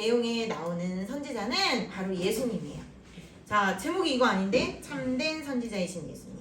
내용에 나오는 선지자는 바로 예수님이에요. 자, 제목이 이거 아닌데 참된 선지자이신 예수님.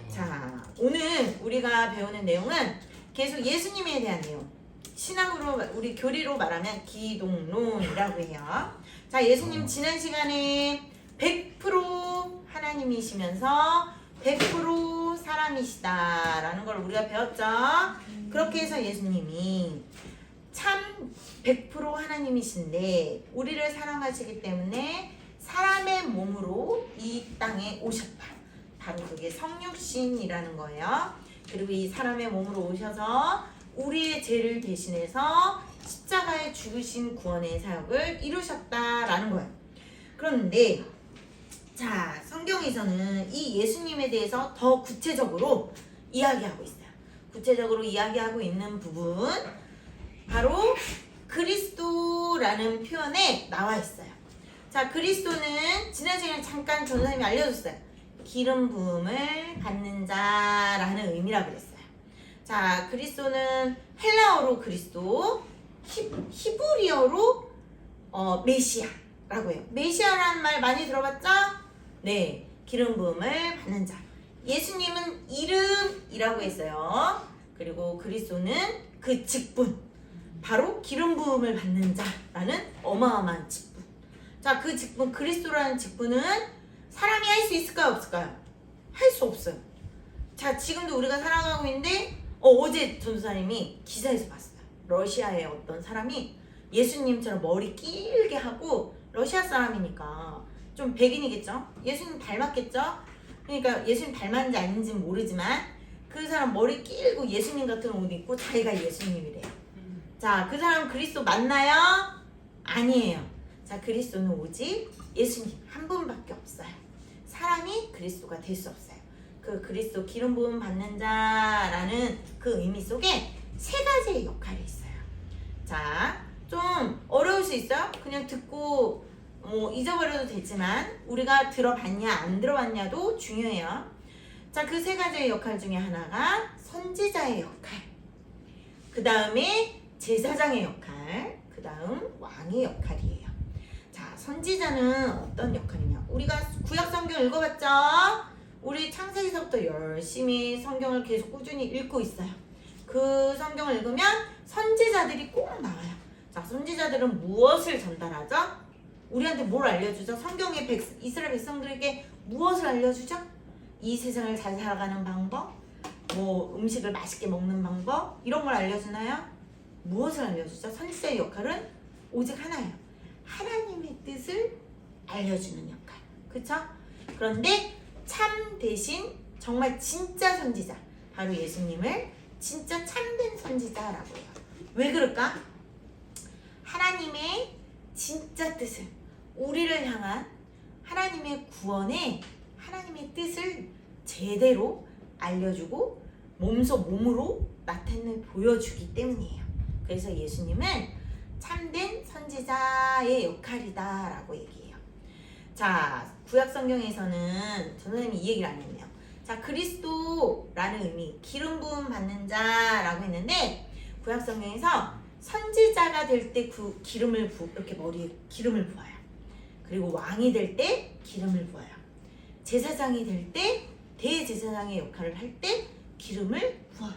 자, 오늘 우리가 배우는 내용은 계속 예수님에 대한 내용. 신앙으로 우리 교리로 말하면 기독론이라고 해요. 자, 예수님 지난 시간에 100% 하나님이시면서 100% 사람이시다라는 걸 우리가 배웠죠. 그렇게 해서 예수님이 참 100% 하나님이신데 우리를 사랑하시기 때문에 사람의 몸으로 이 땅에 오셨다. 바로 그게 성육신이라는 거예요. 그리고 이 사람의 몸으로 오셔서 우리의 죄를 대신해서 십자가에 죽으신 구원의 사역을 이루셨다라는 거예요. 그런데 자, 성경에서는 이 예수님에 대해서 더 구체적으로 이야기하고 있어요. 구체적으로 이야기하고 있는 부분 바로 그리스도라는 표현에 나와 있어요. 자, 그리스도는 지난 시간에 잠깐 전도사님이 알려줬어요. 기름 부음을 받는 자라는 의미라고 그랬어요. 자, 그리스도는 헬라어로 그리스도, 히브리어로 메시아라고 해요. 메시아라는 말 많이 들어봤죠? 네, 기름 부음을 받는 자. 예수님은 이름이라고 했어요. 그리고 그리스도는 그 직분, 바로 기름 부음을 받는 자라는 어마어마한 직분. 자, 그 직분, 그리스도라는 직분은 사람이 할 수 있을까요, 없을까요? 할 수 없어요. 자, 지금도 우리가 살아가고 있는데 어제 전도사님이 기사에서 봤어요. 러시아의 어떤 사람이 예수님처럼 머리 길게 하고, 러시아 사람이니까 좀 백인이겠죠? 예수님 닮았겠죠? 그러니까 예수님 닮았는지 아닌지는 모르지만 그 사람 머리 길고 예수님 같은 옷 입고 자기가 예수님이래요. 자, 그 사람 그리스도 맞나요? 아니에요. 자, 그리스도는 오직 예수님 한 분밖에 없어요. 사람이 그리스도가 될 수 없어요. 그 그리스도 기름 부음 받는 자라는 그 의미 속에 세 가지의 역할이 있어요. 자, 좀 어려울 수 있어요? 그냥 듣고 잊어버려도 되지만 우리가 들어봤냐 안 들어봤냐도 중요해요. 자, 그 세 가지의 역할 중에 하나가 선지자의 역할, 그 다음에 제사장의 역할, 그 다음 왕의 역할이에요. 자, 선지자는 어떤 역할이냐? 우리가 구약 성경 읽어봤죠? 우리 창세기서부터 열심히 성경을 계속 꾸준히 읽고 있어요. 그 성경을 읽으면 선지자들이 꼭 나와요. 자, 선지자들은 무엇을 전달하죠? 우리한테 뭘 알려주죠? 성경의 이스라엘 백성들에게 무엇을 알려주죠? 이 세상을 잘 살아가는 방법, 음식을 맛있게 먹는 방법, 이런 걸 알려주나요? 무엇을 알려주죠? 선지자의 역할은 오직 하나예요. 하나님의 뜻을 알려주는 역할. 그쵸? 그런데 참 대신 정말 진짜 선지자, 바로 예수님을 진짜 참된 선지자라고 해요. 왜 그럴까? 하나님의 진짜 뜻을, 우리를 향한 하나님의 구원의 하나님의 뜻을 제대로 알려주고 몸으로 나타내 보여주기 때문이에요. 그래서 예수님은 참된 선지자의 역할이다 라고 얘기해요. 자, 구약 성경에서는 전도사님이 이 얘기를 안 했네요. 자, 그리스도라는 의미, 기름 부음 받는 자라고 했는데 구약 성경에서 선지자가 될 때 그 기름을 이렇게 머리에 기름을 부어요. 그리고 왕이 될 때 기름을 부어요. 제사장이 될 때, 대제사장의 역할을 할 때 기름을 부어요.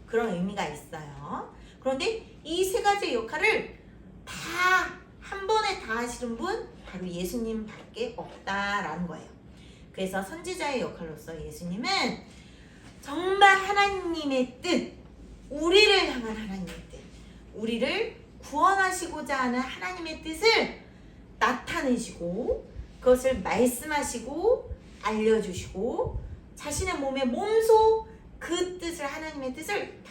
그런 의미가 있어요. 그런데 이 세 가지 역할을 다 한 번에 다 하시는 분 바로 예수님밖에 없다라는 거예요. 그래서 선지자의 역할로서 예수님은 정말 하나님의 뜻, 우리를 향한 하나님의 뜻, 우리를 구원하시고자 하는 하나님의 뜻을 나타내시고 그것을 말씀하시고 알려주시고 자신의 몸의 몸소 그 뜻을, 하나님의 뜻을 다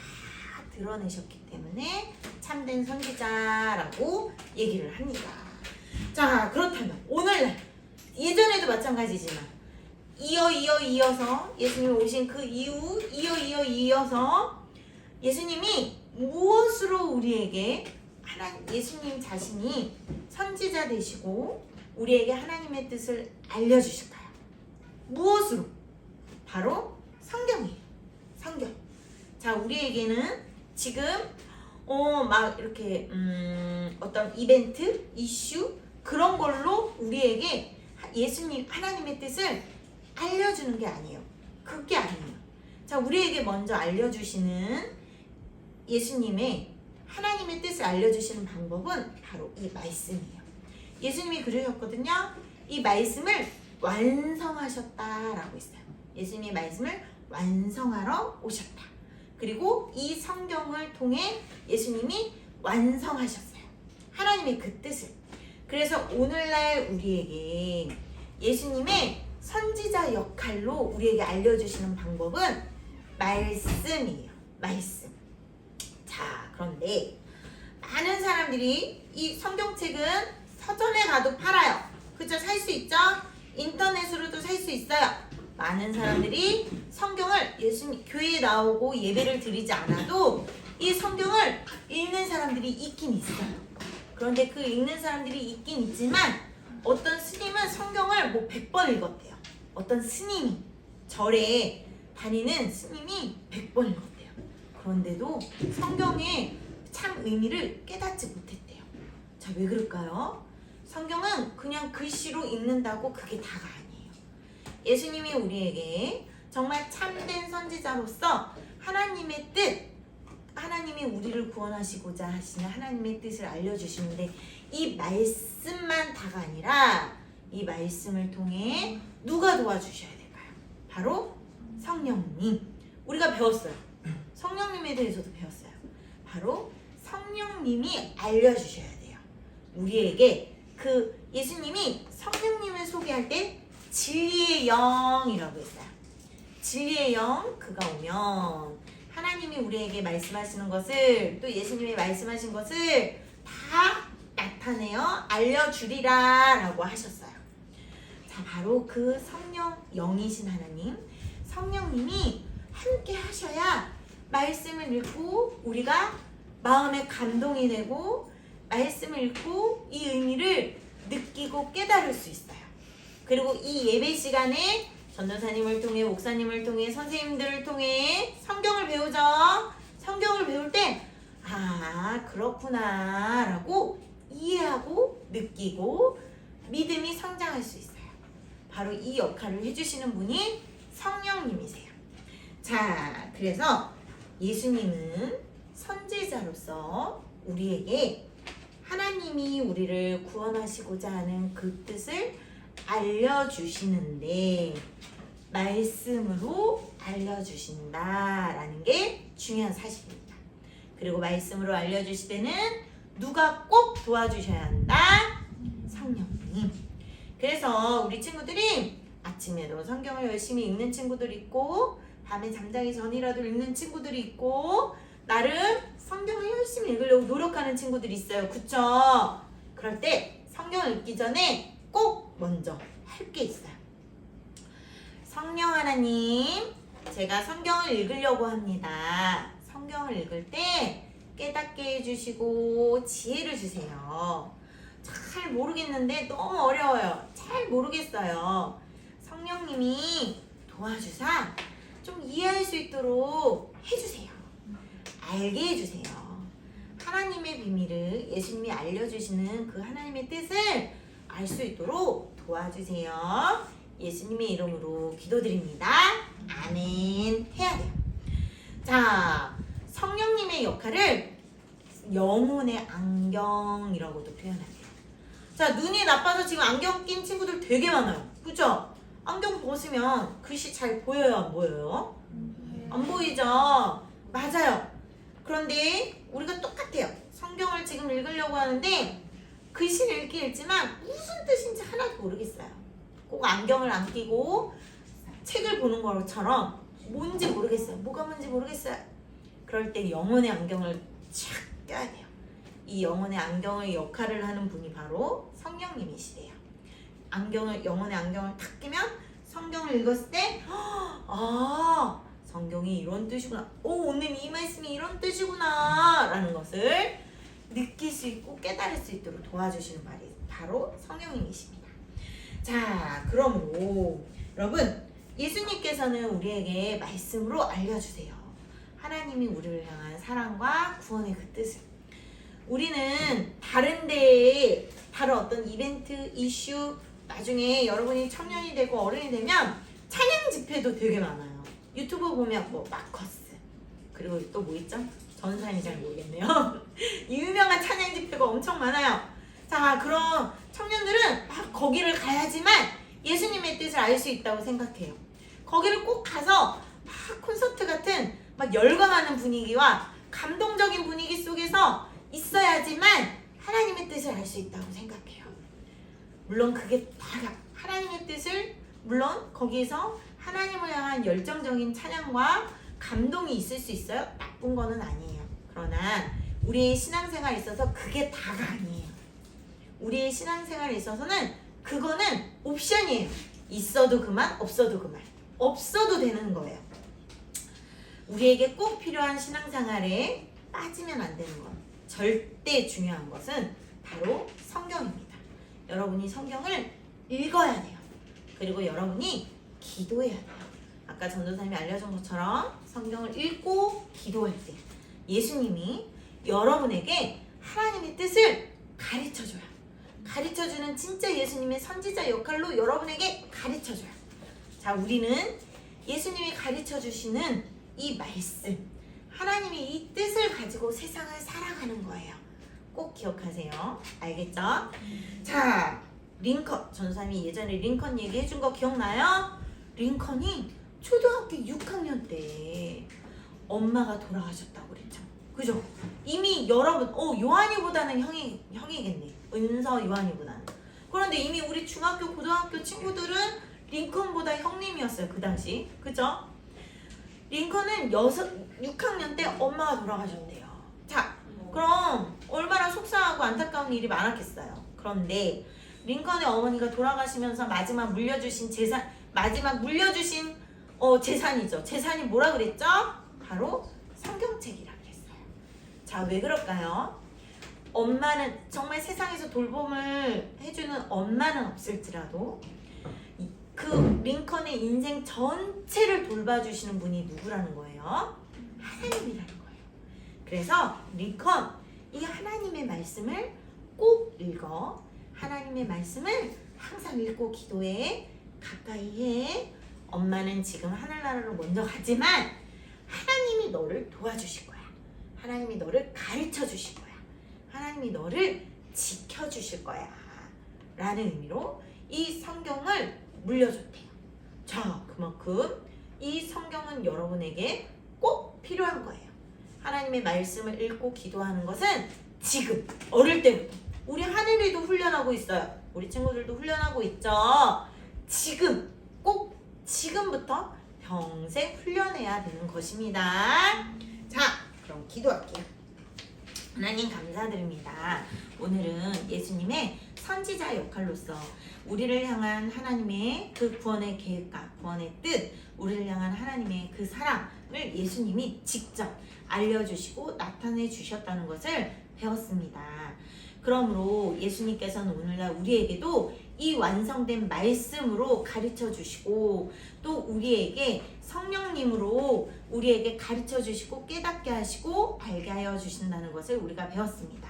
드러내셨기 때문에 참된 선지자라고 얘기를 합니다. 자, 그렇다면 오늘날 예전에도 마찬가지지만 이어서 예수님이 오신 그 이후 이어서 예수님이 무엇으로 우리에게 예수님 자신이 선지자 되시고 우리에게 하나님의 뜻을 알려주실까요? 무엇으로? 바로 성경이에요. 성경. 자, 우리에게는 지금 막 이렇게 어떤 이벤트, 이슈 그런 걸로 우리에게 예수님 하나님의 뜻을 알려주는 게 아니에요. 그게 아니에요. 자, 우리에게 먼저 알려주시는 예수님의 하나님의 뜻을 알려주시는 방법은 바로 이 말씀이에요. 예수님이 그러셨거든요. 이 말씀을 완성하셨다라고 했어요. 예수님이 말씀을 완성하러 오셨다. 그리고 이 성경을 통해 예수님이 완성하셨어요. 하나님의 그 뜻을. 그래서 오늘날 우리에게 예수님의 선지자 역할로 우리에게 알려주시는 방법은 말씀이에요. 말씀. 자, 그런데 많은 사람들이 이 성경책은 서점에 가도 팔아요. 그죠? 살 수 있죠? 인터넷으로도 살 수 있어요. 많은 사람들이 성경을 예수님 교회에 나오고 예배를 드리지 않아도 이 성경을 읽는 사람들이 있긴 있어요. 그런데 그 읽는 사람들이 있긴 있지만 어떤 스님은 성경을 뭐 100번 읽었대요. 어떤 스님이 절에 다니는 스님이 100번 읽었대요. 그런데도 성경의 참 의미를 깨닫지 못했대요. 자, 왜 그럴까요? 성경은 그냥 글씨로 읽는다고 그게 다가 아니에요. 예수님이 우리에게 정말 참된 선지자로서 하나님의 뜻, 하나님이 우리를 구원하시고자 하시는 하나님의 뜻을 알려주시는데 이 말씀만 다가 아니라 이 말씀을 통해 누가 도와주셔야 될까요? 바로 성령님. 우리가 배웠어요. 성령님에 대해서도 배웠어요. 바로 성령님이 알려주셔야 돼요. 우리에게 그 예수님이 성령님을 소개할 때 진리의 영이라고 했어요. 진리의 영, 그가 오면 하나님이 우리에게 말씀하시는 것을 또 예수님이 말씀하신 것을 다 나타내어 알려주리라 라고 하셨어요. 자, 바로 그 성령 영이신 하나님, 성령님이 함께 하셔야 말씀을 읽고 우리가 마음에 감동이 되고 말씀을 읽고 이 의미를 느끼고 깨달을 수 있어요. 그리고 이 예배 시간에 전도사님을 통해 목사님을 통해 선생님들을 통해 성경을 배우죠. 성경을 배울 때 그렇구나 라고 이해하고 느끼고 믿음이 성장할 수 있어요. 바로 이 역할을 해주시는 분이 성령님이세요. 자, 그래서 예수님은 선지자로서 우리에게 하나님이 우리를 구원하시고자 하는 그 뜻을 알려주시는데 말씀으로 알려주신다라는 게 중요한 사실입니다. 그리고 말씀으로 알려주시되는 누가 꼭 도와주셔야 한다? 성령님. 그래서 우리 친구들이 아침에도 성경을 열심히 읽는 친구들 있고 밤에 잠자기 전이라도 읽는 친구들이 있고 나름 성경을 열심히 읽으려고 노력하는 친구들이 있어요. 그쵸? 그럴 때 성경을 읽기 전에 꼭 먼저 할 게 있어요. 성령 하나님, 제가 성경을 읽으려고 합니다. 성경을 읽을 때 깨닫게 해주시고 지혜를 주세요. 잘 모르겠는데 너무 어려워요. 잘 모르겠어요. 성령님이 도와주사 좀 이해할 수 있도록 해주세요. 알게 해주세요. 하나님의 비밀을 예수님이 알려주시는 그 하나님의 뜻을 알 수 있도록 도와주세요. 예수님의 이름으로 기도드립니다. 아멘. 해야 돼요. 자, 성령님의 역할을 영혼의 안경이라고도 표현해요. 자, 눈이 나빠서 지금 안경 낀 친구들 되게 많아요. 그죠? 안경 벗으면 글씨 잘 보여요? 안 보여요? 안 보이죠? 맞아요. 그런데 우리가 똑같아요. 성경을 지금 읽으려고 하는데 글씨를 읽긴 읽지만 무슨 뜻인지 하나도 모르겠어요. 꼭 안경을 안 끼고 책을 보는 것처럼 뭔지 모르겠어요. 뭐가 뭔지 모르겠어요. 그럴 때 영혼의 안경을 착 껴야 돼요. 이 영혼의 안경의 역할을 하는 분이 바로 성령님이시래요. 영혼의 안경을 탁 끼면 성경을 읽었을 때 성경이 이런 뜻이구나. 오늘 이 말씀이 이런 뜻이구나 라는 것을 느낄 수 있고 깨달을 수 있도록 도와주시는 말이 바로 성령님이십니다. 자, 그러므로 여러분 예수님께서는 우리에게 말씀으로 알려주세요. 하나님이 우리를 향한 사랑과 구원의 그 뜻을. 우리는 다른 데에 다른 어떤 이벤트, 이슈, 나중에 여러분이 청년이 되고 어른이 되면 찬양 집회도 되게 많아요. 유튜브 보면 뭐 마커스, 그리고 또 뭐 있죠? 전사님이 잘 모르겠네요. 유명한 찬양 집회가 엄청 많아요. 자, 그럼 청년들은 막 거기를 가야지만 예수님의 뜻을 알 수 있다고 생각해요. 거기를 꼭 가서 막 콘서트 같은 막 열광하는 분위기와 감동적인 분위기 속에서 있어야지만 하나님의 뜻을 알 수 있다고 생각해요. 물론 그게 다 하나님의 뜻을, 물론 거기에서 하나님을 향한 열정적인 찬양과 감동이 있을 수 있어요. 나쁜 거는 아니에요. 그러나 우리의 신앙생활에 있어서 그게 다가 아니에요. 우리의 신앙생활에 있어서는 그거는 옵션이에요. 있어도 그만, 없어도 그만. 없어도 되는 거예요. 우리에게 꼭 필요한 신앙생활에 빠지면 안 되는 것, 절대 중요한 것은 바로 성경입니다. 여러분이 성경을 읽어야 돼요. 그리고 여러분이 기도해야 돼요. 아까 전도사님이 알려준 것처럼 성경을 읽고 기도할 때 예수님이 여러분에게 하나님의 뜻을 가르쳐줘요. 가르쳐주는 진짜 예수님의 선지자 역할로 여러분에게 가르쳐줘요. 자, 우리는 예수님이 가르쳐주시는 이 말씀, 하나님이 이 뜻을 가지고 세상을 살아가는 거예요. 꼭 기억하세요. 알겠죠? 자, 링컨, 전도사님이 예전에 링컨 얘기해준 거 기억나요? 링컨이 초등학교 6학년 때 엄마가 돌아가셨다고 그랬죠. 그죠? 이미 여러분, 요한이보다는 형이겠네. 은서 요한이보다는. 그런데 이미 우리 중학교, 고등학교 친구들은 링컨보다 형님이었어요. 그 당시. 그죠? 링컨은 6학년 때 엄마가 돌아가셨대요. 자, 그럼 얼마나 속상하고 안타까운 일이 많았겠어요. 그런데 링컨의 어머니가 돌아가시면서 마지막 물려주신 재산이죠. 재산이 뭐라 그랬죠? 바로 성경책이라 그랬어요. 자, 왜 그럴까요? 엄마는 정말 세상에서 돌봄을 해주는 엄마는 없을지라도 그 링컨의 인생 전체를 돌봐주시는 분이 누구라는 거예요? 하나님이라는 거예요. 그래서 링컨, 이 하나님의 말씀을 꼭 읽어. 하나님의 말씀을 항상 읽고 기도해. 가까이 해. 엄마는 지금 하늘나라로 먼저 가지만 하나님이 너를 도와주실 거야. 하나님이 너를 가르쳐 주실 거야. 하나님이 너를 지켜주실 거야. 라는 의미로 이 성경을 물려줬대요. 자, 그만큼 이 성경은 여러분에게 꼭 필요한 거예요. 하나님의 말씀을 읽고 기도하는 것은 지금 어릴 때부터, 우리 하늘이도 훈련하고 있어요. 우리 친구들도 훈련하고 있죠. 지금 꼭 지금부터 평생 훈련해야 되는 것입니다. 자, 그럼 기도할게요. 하나님 감사드립니다. 오늘은 예수님의 선지자 역할로서 우리를 향한 하나님의 그 구원의 계획과 구원의 뜻, 우리를 향한 하나님의 그 사랑을 예수님이 직접 알려주시고 나타내 주셨다는 것을 배웠습니다. 그러므로 예수님께서는 오늘날 우리에게도 이 완성된 말씀으로 가르쳐 주시고 또 우리에게 성령님으로 우리에게 가르쳐 주시고 깨닫게 하시고 발견하여 주신다는 것을 우리가 배웠습니다.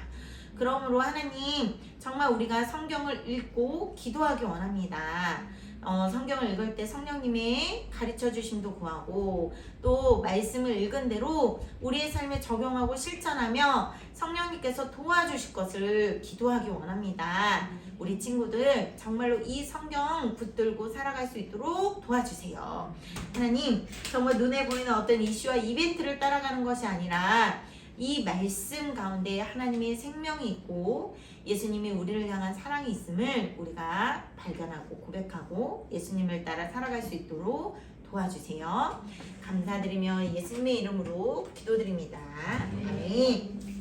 그러므로 하나님, 정말 우리가 성경을 읽고 기도하기 원합니다. 성경을 읽을 때 성령님의 가르쳐 주심도 구하고 또 말씀을 읽은 대로 우리의 삶에 적용하고 실천하며 성령님께서 도와주실 것을 기도하기 원합니다. 우리 친구들 정말로 이 성경 붙들고 살아갈 수 있도록 도와주세요. 하나님, 정말 눈에 보이는 어떤 이슈와 이벤트를 따라가는 것이 아니라 이 말씀 가운데 하나님의 생명이 있고 예수님이 우리를 향한 사랑이 있음을 우리가 발견하고 고백하고 예수님을 따라 살아갈 수 있도록 도와주세요. 감사드리며 예수님의 이름으로 기도드립니다. 아멘.